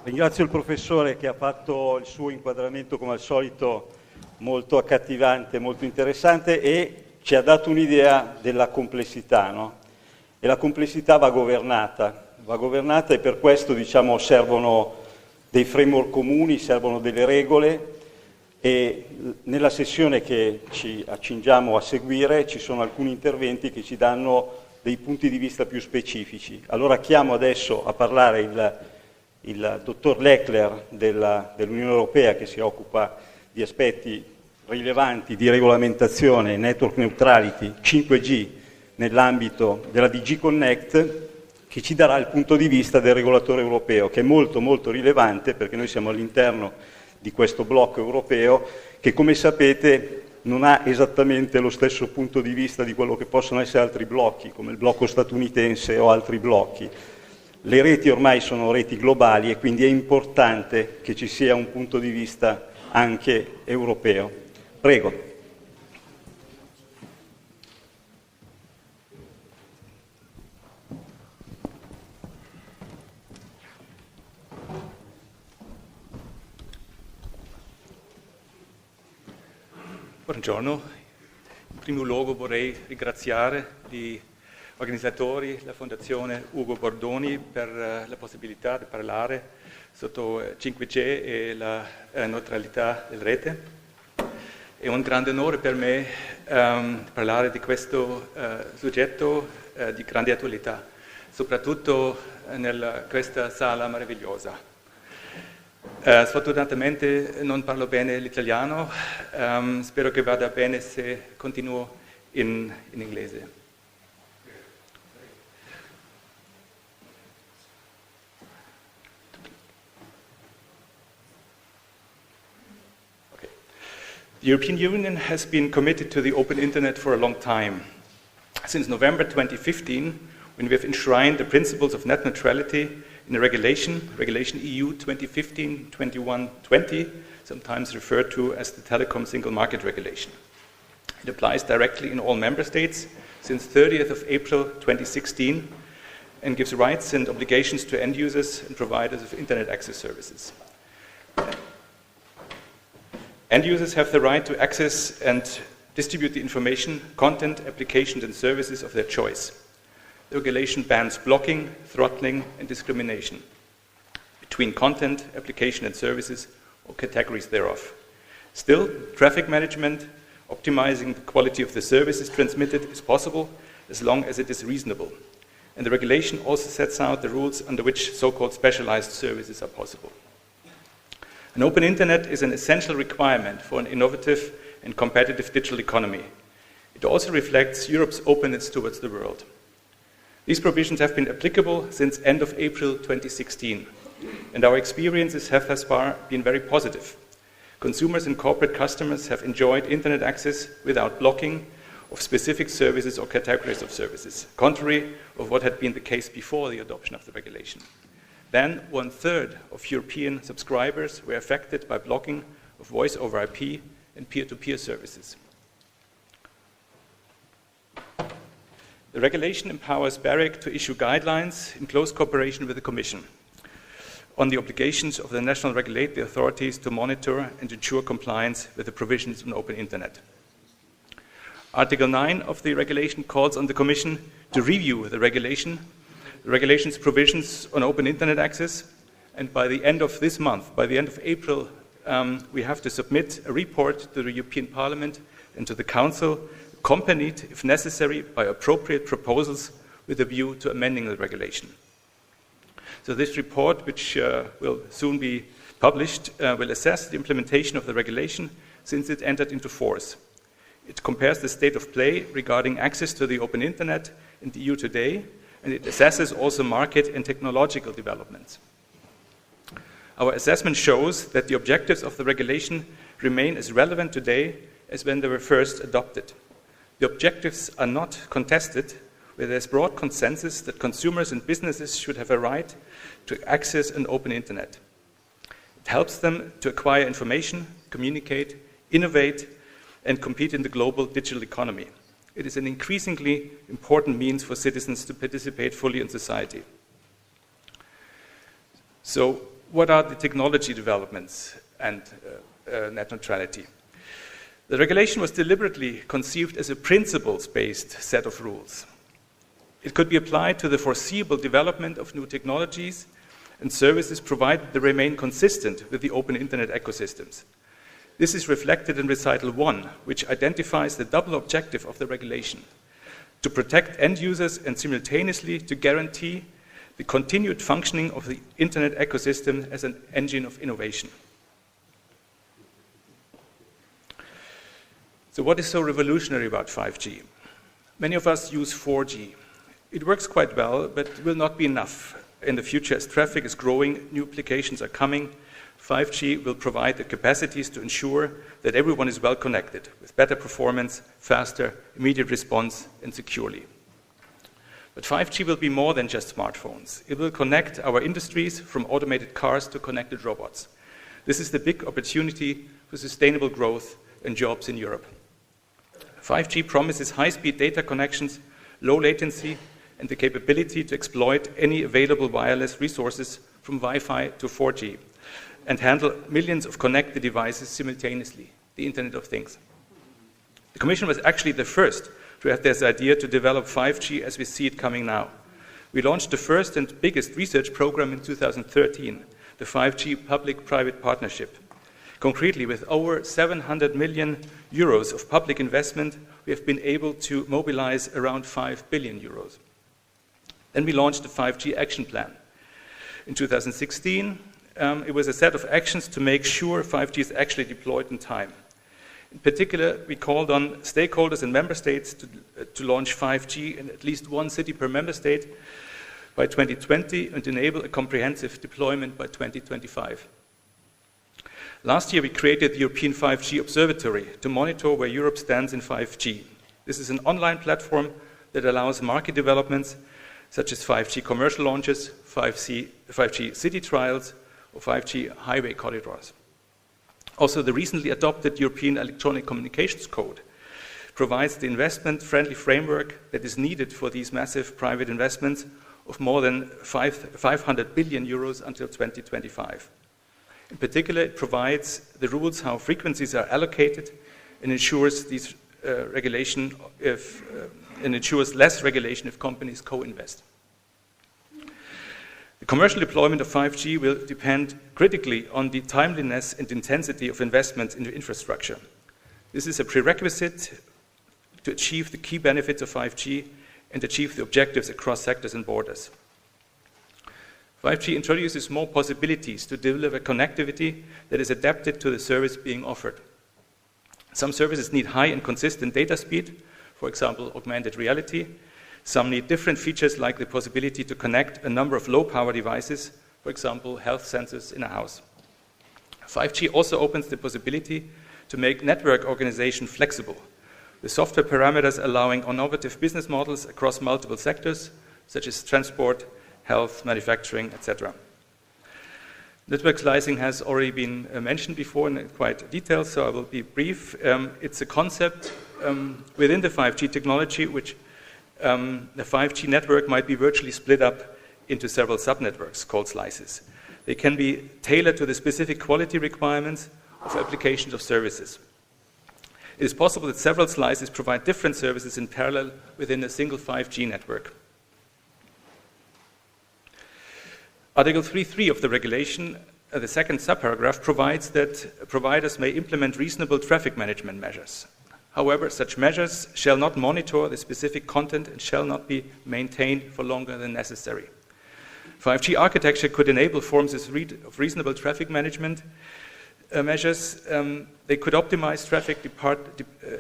Ringrazio il professore che ha fatto il suo inquadramento come al solito molto accattivante, molto interessante e ci ha dato un'idea della complessità, no? E la complessità va governata e per questo diciamo servono dei framework comuni, servono delle regole e nella sessione che ci accingiamo a seguire ci sono alcuni interventi che ci danno dei punti di vista più specifici. Allora chiamo adesso a parlare il dottor Lechler dell'Unione Europea che si occupa di aspetti rilevanti di regolamentazione, network neutrality, 5G nell'ambito della DG Connect, che ci darà il punto di vista del regolatore europeo, che è molto molto rilevante perché noi siamo all'interno di questo blocco europeo che, come sapete, non ha esattamente lo stesso punto di vista di quello che possono essere altri blocchi, come il blocco statunitense o altri blocchi. Le reti ormai sono reti globali e quindi è importante che ci sia un punto di vista anche europeo. Prego. Buongiorno. In primo luogo vorrei ringraziare gli organizzatori, la Fondazione Ugo Bordoni per la possibilità di parlare sotto 5G e la neutralità della rete. È un grande onore per me parlare di questo soggetto di grande attualità, soprattutto in questa sala meravigliosa. Sfortunatamente non parlo bene l'italiano, spero che vada bene se continuo in inglese. Okay. The European Union has been committed to the open internet for a long time. Since November 2015, when we have enshrined the principles of net neutrality in a Regulation EU 2015-2120, sometimes referred to as the Telecom Single Market Regulation. It applies directly in all member states since 30th of April 2016 and gives rights and obligations to end users and providers of internet access services. End users have the right to access and distribute the information, content, applications and services of their choice. The regulation bans blocking, throttling, and discrimination between content, application, and services or categories thereof. Still, traffic management, optimizing the quality of the services transmitted is possible as long as it is reasonable. And the regulation also sets out the rules under which so-called specialized services are possible. An open internet is an essential requirement for an innovative and competitive digital economy. It also reflects Europe's openness towards the world. These provisions have been applicable since end of April 2016, and our experiences have thus far been very positive. Consumers and corporate customers have enjoyed internet access without blocking of specific services or categories of services, contrary of what had been the case before the adoption of the regulation. Then 1/3 of European subscribers were affected by blocking of voice over IP and peer-to-peer services. The regulation empowers BEREC to issue guidelines in close cooperation with the Commission on the obligations of the national regulatory authorities to monitor and ensure compliance with the provisions on open internet. Article 9 of the regulation calls on the Commission to review the regulation's provisions on open internet access, and by the end of this month, by the end of April, we have to submit a report to the European Parliament and to the Council, accompanied, if necessary, by appropriate proposals with a view to amending the regulation. So this report, which will soon be published, will assess the implementation of the regulation since it entered into force. It compares the state of play regarding access to the open internet in the EU today, and it assesses also market and technological developments. Our assessment shows that the objectives of the regulation remain as relevant today as when they were first adopted. The objectives are not contested, where there's broad consensus that consumers and businesses should have a right to access an open internet. It helps them to acquire information, communicate, innovate, and compete in the global digital economy. It is an increasingly important means for citizens to participate fully in society. So what are the technology developments and net neutrality? The regulation was deliberately conceived as a principles-based set of rules. It could be applied to the foreseeable development of new technologies and services provided they remain consistent with the open internet ecosystems. This is reflected in Recital 1, which identifies the double objective of the regulation: to protect end users and simultaneously to guarantee the continued functioning of the internet ecosystem as an engine of innovation. So what is so revolutionary about 5G? Many of us use 4G. It works quite well, but it will not be enough. In the future, as traffic is growing, new applications are coming. 5G will provide the capacities to ensure that everyone is well connected, with better performance, faster, immediate response, and securely. But 5G will be more than just smartphones. It will connect our industries, from automated cars to connected robots. This is the big opportunity for sustainable growth and jobs in Europe. 5G promises high-speed data connections, low latency, and the capability to exploit any available wireless resources from Wi-Fi to 4G and handle millions of connected devices simultaneously, the Internet of Things. The Commission was actually the first to have this idea to develop 5G as we see it coming now. We launched the first and biggest research program in 2013, the 5G Public-Private Partnership. Concretely, with over 700 million euros of public investment, we have been able to mobilize around 5 billion euros. Then we launched the 5G Action Plan. In 2016, it was a set of actions to make sure 5G is actually deployed in time. In particular, we called on stakeholders and member states to launch 5G in at least one city per member state by 2020 and enable a comprehensive deployment by 2025. Last year, we created the European 5G Observatory to monitor where Europe stands in 5G. This is an online platform that allows market developments such as 5G commercial launches, 5G city trials, or 5G highway corridors. Also, the recently adopted European Electronic Communications Code provides the investment-friendly framework that is needed for these massive private investments of more than 500 billion euros until 2025. In particular, it provides the rules how frequencies are allocated and ensures these ensures less regulation if companies co-invest. The commercial deployment of 5G will depend critically on the timeliness and intensity of investments into infrastructure. This is a prerequisite to achieve the key benefits of 5G and achieve the objectives across sectors and borders. 5G introduces more possibilities to deliver connectivity that is adapted to the service being offered. Some services need high and consistent data speed, for example, augmented reality. Some need different features like the possibility to connect a number of low-power devices, for example, health sensors in a house. 5G also opens the possibility to make network organization flexible, with software parameters allowing innovative business models across multiple sectors, such as transport, health, manufacturing, etc. Network slicing has already been mentioned before in quite detail, so I will be brief. It's a concept within the 5G technology which the 5G network might be virtually split up into several subnetworks called slices. They can be tailored to the specific quality requirements of applications of services. It is possible that several slices provide different services in parallel within a single 5G network. Article 3.3 of the regulation, the second subparagraph, provides that providers may implement reasonable traffic management measures. However, such measures shall not monitor the specific content and shall not be maintained for longer than necessary. 5G architecture could enable forms of reasonable traffic management measures. They could optimize traffic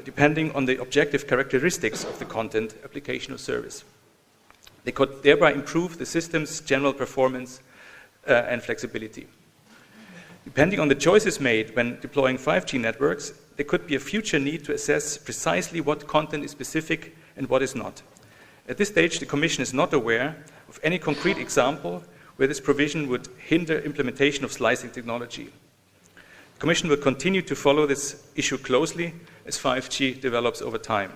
depending on the objective characteristics of the content, application, or service. They could thereby improve the system's general performance and flexibility. Depending on the choices made when deploying 5G networks, there could be a future need to assess precisely what content is specific and what is not. At this stage, the Commission is not aware of any concrete example where this provision would hinder implementation of slicing technology. The Commission will continue to follow this issue closely as 5G develops over time.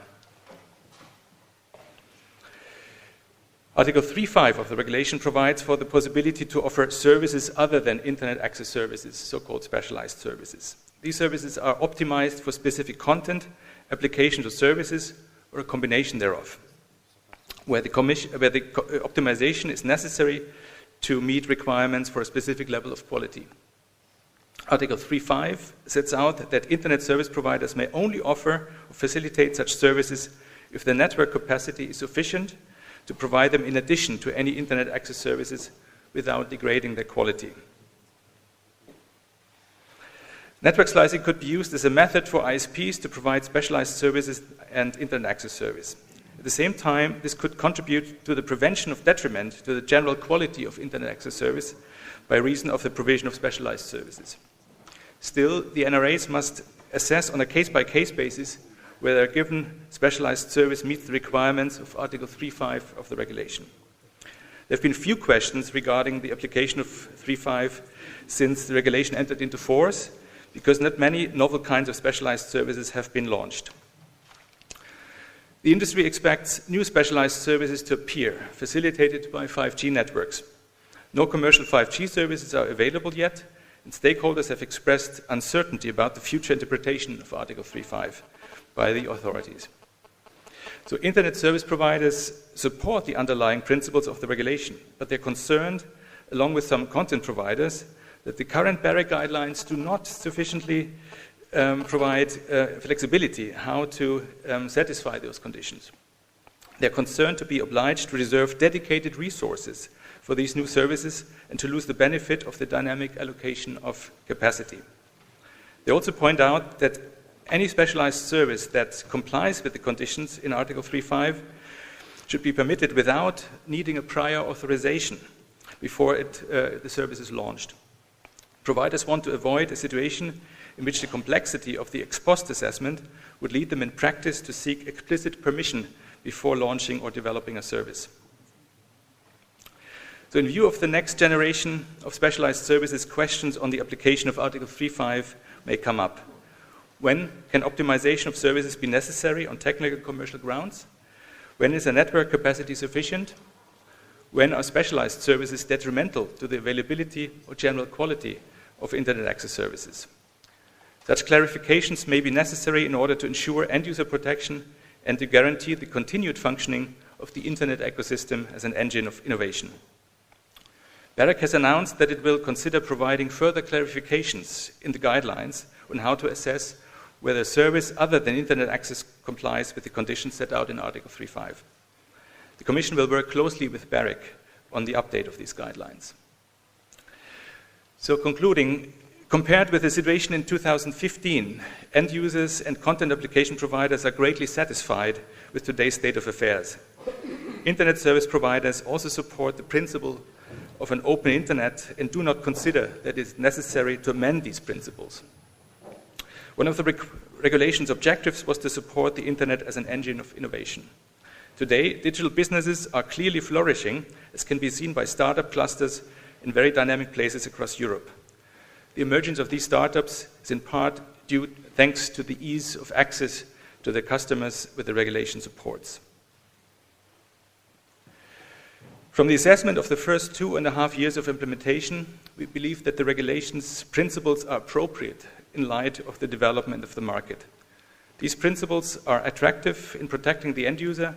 Article 3.5 of the regulation provides for the possibility to offer services other than Internet access services, so-called specialized services. These services are optimized for specific content, applications or services, or a combination thereof, where the optimization is necessary to meet requirements for a specific level of quality. Article 3.5 sets out that Internet service providers may only offer or facilitate such services if the network capacity is sufficient to provide them in addition to any Internet access services without degrading their quality. Network slicing could be used as a method for ISPs to provide specialized services and Internet access service. At the same time, this could contribute to the prevention of detriment to the general quality of Internet access service by reason of the provision of specialized services. Still, the NRAs must assess on a case-by-case basis whether a given specialized service meets the requirements of Article 3.5 of the regulation. There have been few questions regarding the application of 3.5 since the regulation entered into force, because not many novel kinds of specialized services have been launched. The industry expects new specialized services to appear, facilitated by 5G networks. No commercial 5G services are available yet, and stakeholders have expressed uncertainty about the future interpretation of Article 3.5 by the authorities. So Internet service providers support the underlying principles of the regulation, but they're concerned, along with some content providers, that the current BEREC guidelines do not sufficiently provide flexibility how to satisfy those conditions. They're concerned to be obliged to reserve dedicated resources for these new services and to lose the benefit of the dynamic allocation of capacity. They also point out that any specialized service that complies with the conditions in Article 3.5 should be permitted without needing a prior authorization before the service is launched. Providers want to avoid a situation in which the complexity of the ex post assessment would lead them in practice to seek explicit permission before launching or developing a service. So in view of the next generation of specialized services, questions on the application of Article 3.5 may come up. When can optimization of services be necessary on technical commercial grounds? When is a network capacity sufficient? When are specialized services detrimental to the availability or general quality of Internet access services? Such clarifications may be necessary in order to ensure end-user protection and to guarantee the continued functioning of the Internet ecosystem as an engine of innovation. BEREC has announced that it will consider providing further clarifications in the guidelines on how to assess whether a service other than Internet access complies with the conditions set out in Article 3.5. The Commission will work closely with BEREC on the update of these guidelines. So concluding, compared with the situation in 2015, end users and content application providers are greatly satisfied with today's state of affairs. Internet service providers also support the principle of an open Internet and do not consider that it is necessary to amend these principles. One of the regulation's objectives was to support the Internet as an engine of innovation. Today, digital businesses are clearly flourishing, as can be seen by startup clusters in very dynamic places across Europe. The emergence of these startups is in part due thanks to the ease of access to their customers with the regulation supports. From the assessment of the first 2.5 years of implementation, we believe that the regulation's principles are appropriate in light of the development of the market. These principles are attractive in protecting the end user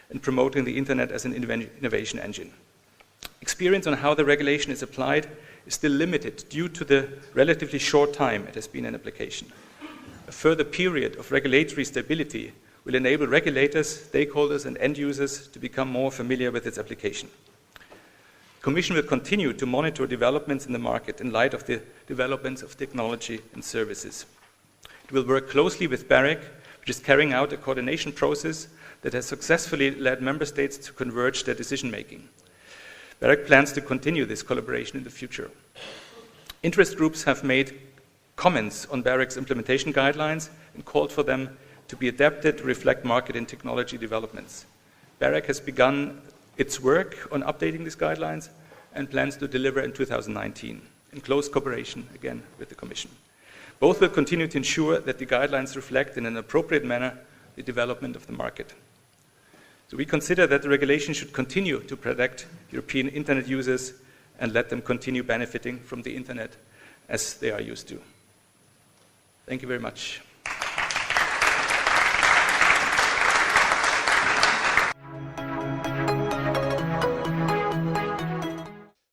and promoting the Internet as an innovation engine. Experience on how the regulation is applied is still limited due to the relatively short time it has been in application. A further period of regulatory stability will enable regulators, stakeholders, and end users to become more familiar with its application. The Commission will continue to monitor developments in the market in light of the developments of technology and services. It will work closely with BEREC, which is carrying out a coordination process that has successfully led member states to converge their decision-making. BEREC plans to continue this collaboration in the future. Interest groups have made comments on BEREC's implementation guidelines and called for them to be adapted to reflect market and technology developments. BEREC has begun its work on updating these guidelines and plans to deliver in 2019, in close cooperation, again, with the Commission. Both will continue to ensure that the guidelines reflect in an appropriate manner the development of the market. So we consider that the regulation should continue to protect European internet users and let them continue benefiting from the internet as they are used to. Thank you very much.